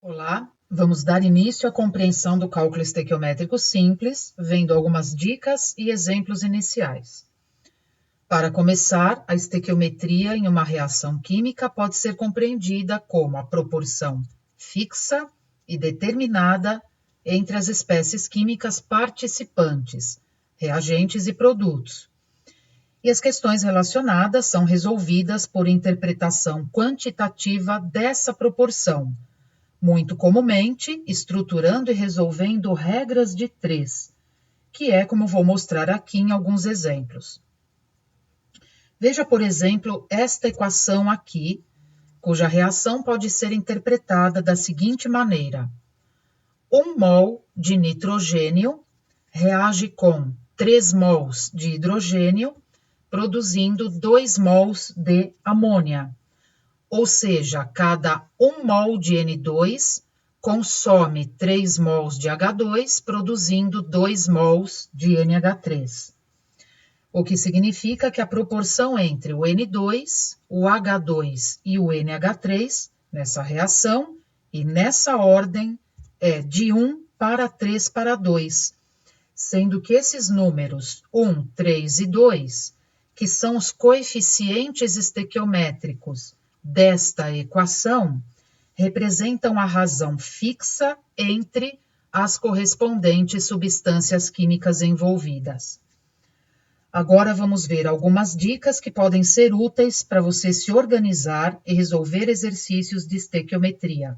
Olá, vamos dar início à compreensão do cálculo estequiométrico simples, vendo algumas dicas e exemplos iniciais. Para começar, a estequiometria em uma reação química pode ser compreendida como a proporção fixa e determinada entre as espécies químicas participantes, reagentes e produtos. E as questões relacionadas são resolvidas por interpretação quantitativa dessa proporção, muito comumente estruturando e resolvendo regras de três, que é como vou mostrar aqui em alguns exemplos. Veja, por exemplo, esta equação aqui, cuja reação pode ser interpretada da seguinte maneira: 1 mol de nitrogênio reage com 3 mols de hidrogênio, produzindo 2 mols de amônia. Ou seja, cada 1 mol de N2 consome 3 mols de H2, produzindo 2 mols de NH3. O que significa que a proporção entre o N2, o H2 e o NH3, nessa reação e nessa ordem, é de 1 para 3 para 2, sendo que esses números 1, 3 e 2, que são os coeficientes estequiométricos desta equação, representam a razão fixa entre as correspondentes substâncias químicas envolvidas. Agora vamos ver algumas dicas que podem ser úteis para você se organizar e resolver exercícios de estequiometria.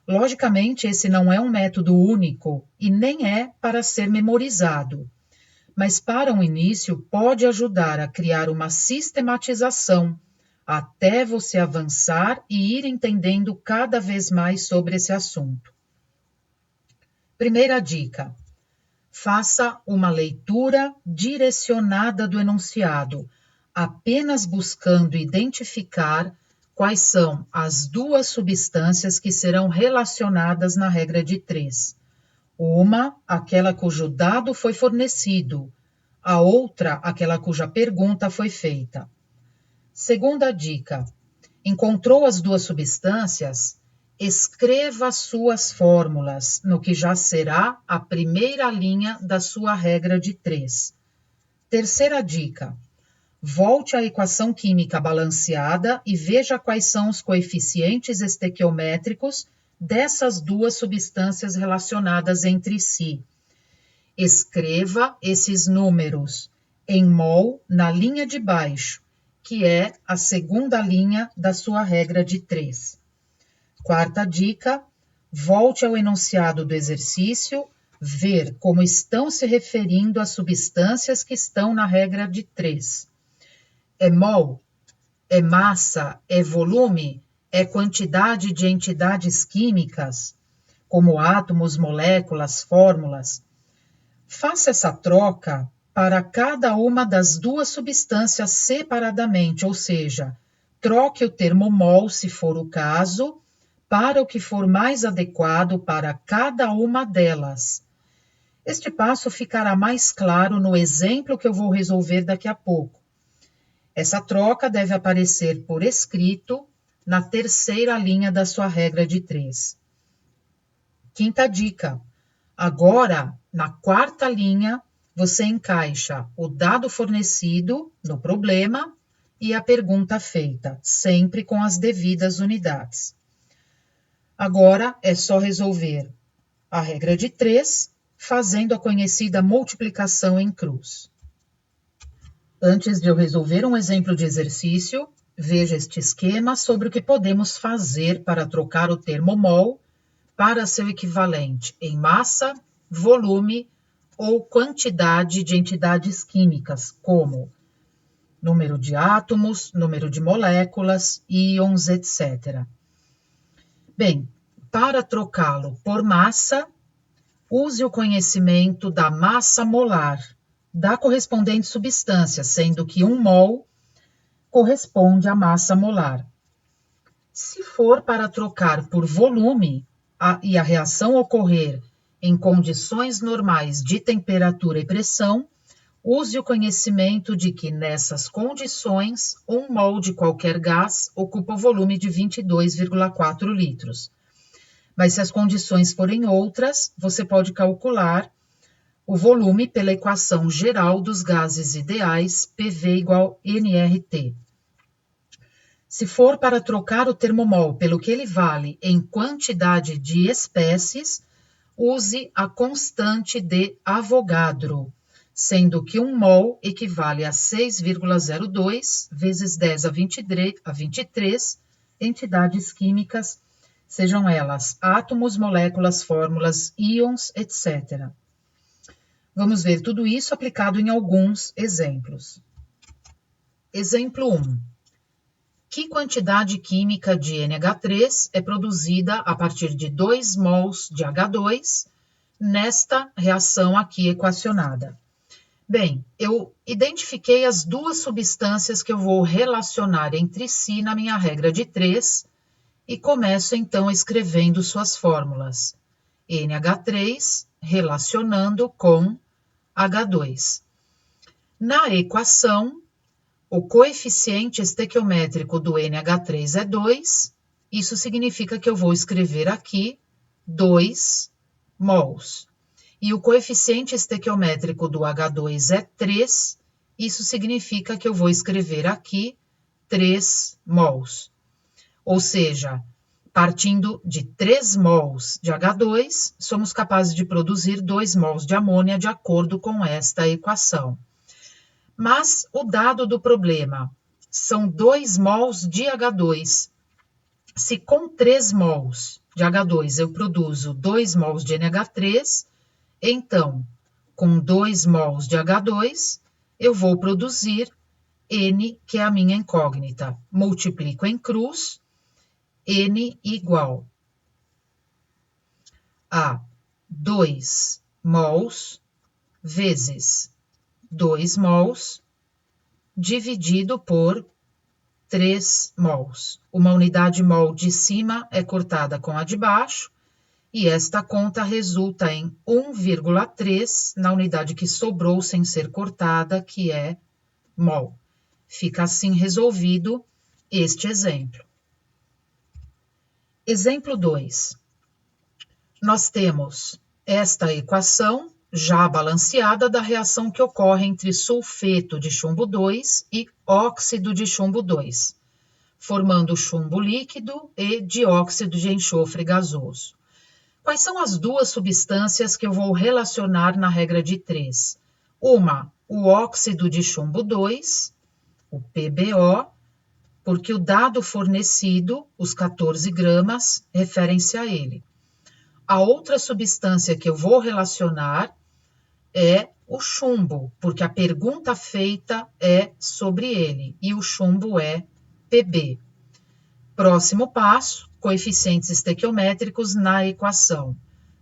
Logicamente, esse não é um método único e nem é para ser memorizado, mas para um início pode ajudar a criar uma sistematização até você avançar e ir entendendo cada vez mais sobre esse assunto. Primeira dica: faça uma leitura direcionada do enunciado, apenas buscando identificar quais são as duas substâncias que serão relacionadas na regra de três. Uma, aquela cujo dado foi fornecido, a outra, aquela cuja pergunta foi feita. Segunda dica: encontrou as duas substâncias? Escreva suas fórmulas no que já será a primeira linha da sua regra de três. Terceira dica: volte à equação química balanceada e veja quais são os coeficientes estequiométricos dessas duas substâncias relacionadas entre si. Escreva esses números em mol na linha de baixo, que é a segunda linha da sua regra de três. Quarta dica: volte ao enunciado do exercício, ver como estão se referindo as substâncias que estão na regra de três. É mol? É massa? É volume? É quantidade de entidades químicas, como átomos, moléculas, fórmulas? Faça essa troca para cada uma das duas substâncias separadamente, ou seja, troque o termo mol, se for o caso, para o que for mais adequado para cada uma delas. Este passo ficará mais claro no exemplo que eu vou resolver daqui a pouco. Essa troca deve aparecer por escrito na terceira linha da sua regra de três. Quinta dica: agora, na quarta linha, você encaixa o dado fornecido no problema e a pergunta feita, sempre com as devidas unidades. Agora é só resolver a regra de três, fazendo a conhecida multiplicação em cruz. Antes de eu resolver um exemplo de exercício, veja este esquema sobre o que podemos fazer para trocar o termo mol para seu equivalente em massa, volume ou quantidade de entidades químicas, como número de átomos, número de moléculas, íons, etc. Bem, para trocá-lo por massa, use o conhecimento da massa molar da correspondente substância, sendo que 1 mol corresponde à massa molar. Se for para trocar por volume e a reação ocorrer em condições normais de temperatura e pressão, use o conhecimento de que nessas condições, 1 mol de qualquer gás ocupa o volume de 22,4 litros. Mas se as condições forem outras, você pode calcular o volume pela equação geral dos gases ideais, PV igual nRT. Se for para trocar o termomol pelo que ele vale em quantidade de espécies, use a constante de Avogadro, sendo que 1 mol equivale a 6,02 vezes 10 a 23 entidades químicas, sejam elas átomos, moléculas, fórmulas, íons, etc. Vamos ver tudo isso aplicado em alguns exemplos. Exemplo 1. Que quantidade química de NH3 é produzida a partir de 2 mols de H2 nesta reação aqui equacionada? Bem, eu identifiquei as duas substâncias que eu vou relacionar entre si na minha regra de 3 e começo então escrevendo suas fórmulas. NH3 relacionando com H2. Na equação, o coeficiente estequiométrico do NH3 é 2, isso significa que eu vou escrever aqui 2 mols. E o coeficiente estequiométrico do H2 é 3, isso significa que eu vou escrever aqui 3 mols. Ou seja, partindo de 3 mols de H2, somos capazes de produzir 2 mols de amônia de acordo com esta equação. Mas o dado do problema são 2 mols de H2. Se com 3 mols de H2 eu produzo 2 mols de NH3, então, com 2 mols de H2, eu vou produzir N, que é a minha incógnita. Multiplico em cruz, N igual a 2 mols vezes 2 mols dividido por 3 mols. Uma unidade mol de cima é cortada com a de baixo, e esta conta resulta em 1,3 na unidade que sobrou sem ser cortada, que é mol. Fica assim resolvido este exemplo. Exemplo 2. Nós temos esta equação já balanceada da reação que ocorre entre sulfeto de chumbo 2 e óxido de chumbo 2, formando chumbo líquido e dióxido de enxofre gasoso. Quais são as duas substâncias que eu vou relacionar na regra de 3? Uma, o óxido de chumbo 2, o PbO, porque o dado fornecido, os 14 gramas, referem-se a ele. A outra substância que eu vou relacionar é o chumbo, porque a pergunta feita é sobre ele, e o chumbo é Pb. Próximo passo, coeficientes estequiométricos na equação.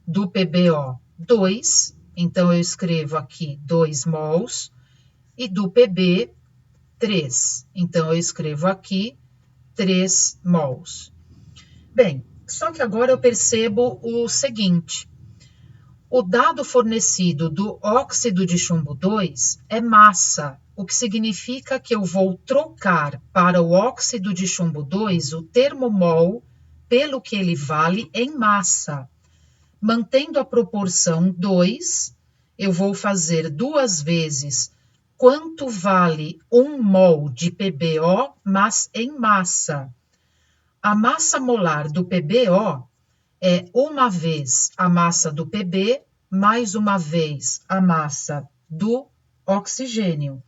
Do PbO, 2, então eu escrevo aqui 2 mols, e do Pb, 3, então eu escrevo aqui 3 mols. Bem, só que agora eu percebo o seguinte: o dado fornecido do óxido de chumbo 2 é massa, o que significa que eu vou trocar para o óxido de chumbo 2 o termo mol pelo que ele vale em massa. Mantendo a proporção 2, eu vou fazer 2 vezes quanto vale 1 mol de PbO, mas em massa. A massa molar do PbO é uma vez a massa do Pb, mais uma vez a massa do oxigênio.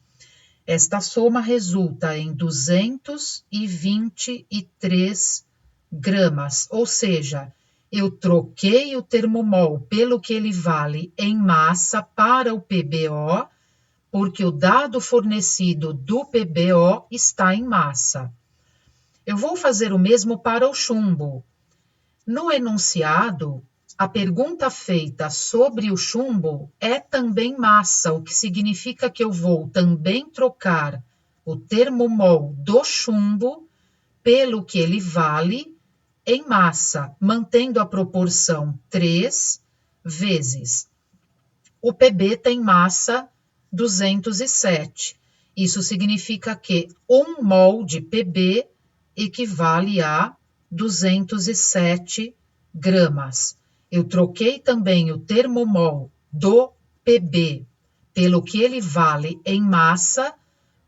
Esta soma resulta em 223 gramas, ou seja, eu troquei o termomol pelo que ele vale em massa para o PbO, porque o dado fornecido do PbO está em massa. Eu vou fazer o mesmo para o chumbo. No enunciado, a pergunta feita sobre o chumbo é também massa, o que significa que eu vou também trocar o termomol do chumbo pelo que ele vale em massa, mantendo a proporção 3 vezes. O Pb tem massa 207. Isso significa que 1 mol de Pb equivale a 207 gramas. Eu troquei também o termomol do PB pelo que ele vale em massa,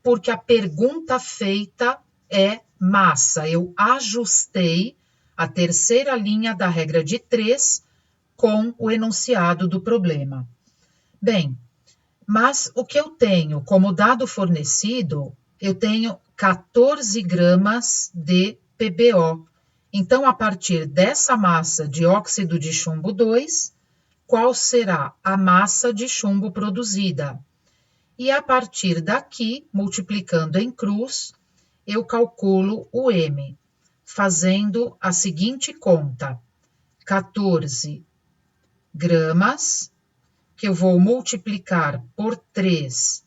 porque a pergunta feita é massa. Eu ajustei a terceira linha da regra de 3 com o enunciado do problema. Bem, mas o que eu tenho como dado fornecido, eu tenho 14 gramas de PBO. Então, a partir dessa massa de óxido de chumbo 2, qual será a massa de chumbo produzida? E a partir daqui, multiplicando em cruz, eu calculo o M, fazendo a seguinte conta: 14 gramas, que eu vou multiplicar por 3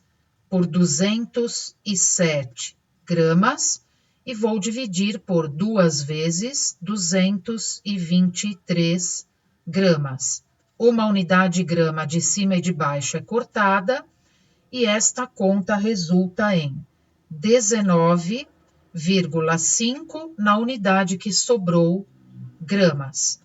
por 207 gramas, e vou dividir por 2 vezes 223 gramas. Uma unidade grama de cima e de baixo é cortada, e esta conta resulta em 19,5 na unidade que sobrou gramas.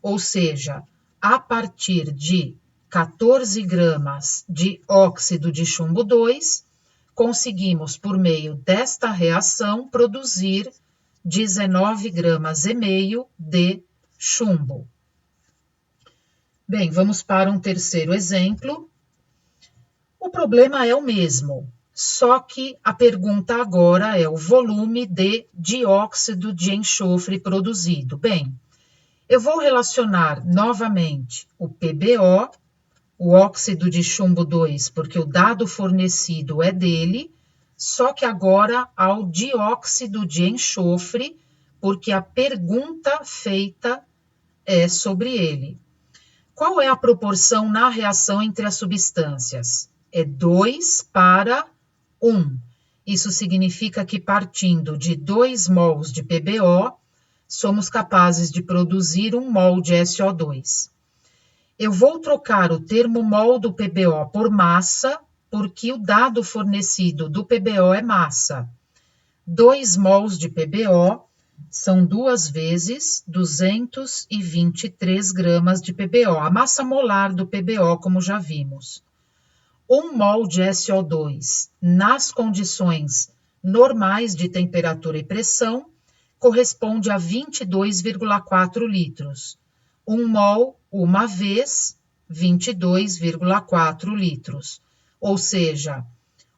Ou seja, a partir de 14 gramas de óxido de chumbo 2, conseguimos, por meio desta reação, produzir 19 gramas e meio de chumbo. Bem, vamos para um terceiro exemplo. O problema é o mesmo, só que a pergunta agora é o volume de dióxido de enxofre produzido. Bem, eu vou relacionar novamente o PBO, o óxido de chumbo 2, porque o dado fornecido é dele, só que agora ao dióxido de enxofre, porque a pergunta feita é sobre ele. Qual é a proporção na reação entre as substâncias? É 2 para 1. Isso significa que, partindo de 2 mols de PBO, somos capazes de produzir 1 mol de SO2. Eu vou trocar o termo mol do PBO por massa, porque o dado fornecido do PBO é massa. 2 mols de PBO são 2 vezes 223 gramas de PBO, a massa molar do PBO, como já vimos. 1 mol de SO2, nas condições normais de temperatura e pressão, corresponde a 22,4 litros. 1 mol, uma vez, 22,4 litros. Ou seja,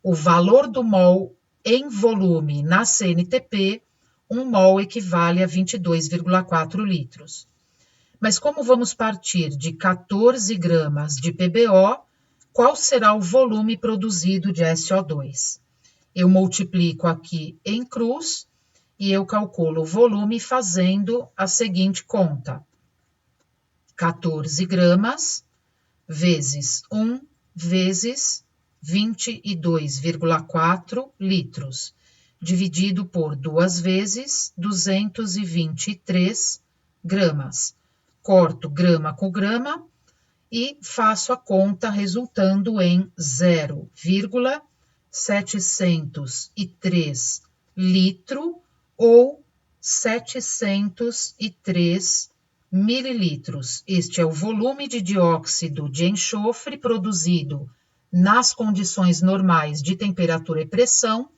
o valor do mol em volume na CNTP, 1 mol equivale a 22,4 litros. Mas como vamos partir de 14 gramas de PBO, qual será o volume produzido de SO2? Eu multiplico aqui em cruz e eu calculo o volume fazendo a seguinte conta: 14 gramas vezes 1 vezes 22,4 litros, dividido por 2 vezes 223 gramas. Corto grama com grama e faço a conta, resultando em 0,703 litro ou 703 mililitros. Este é o volume de dióxido de enxofre produzido nas condições normais de temperatura e pressão,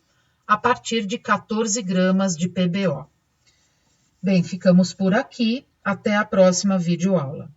a partir de 14 gramas de PBO. Bem, ficamos por aqui. Até a próxima videoaula.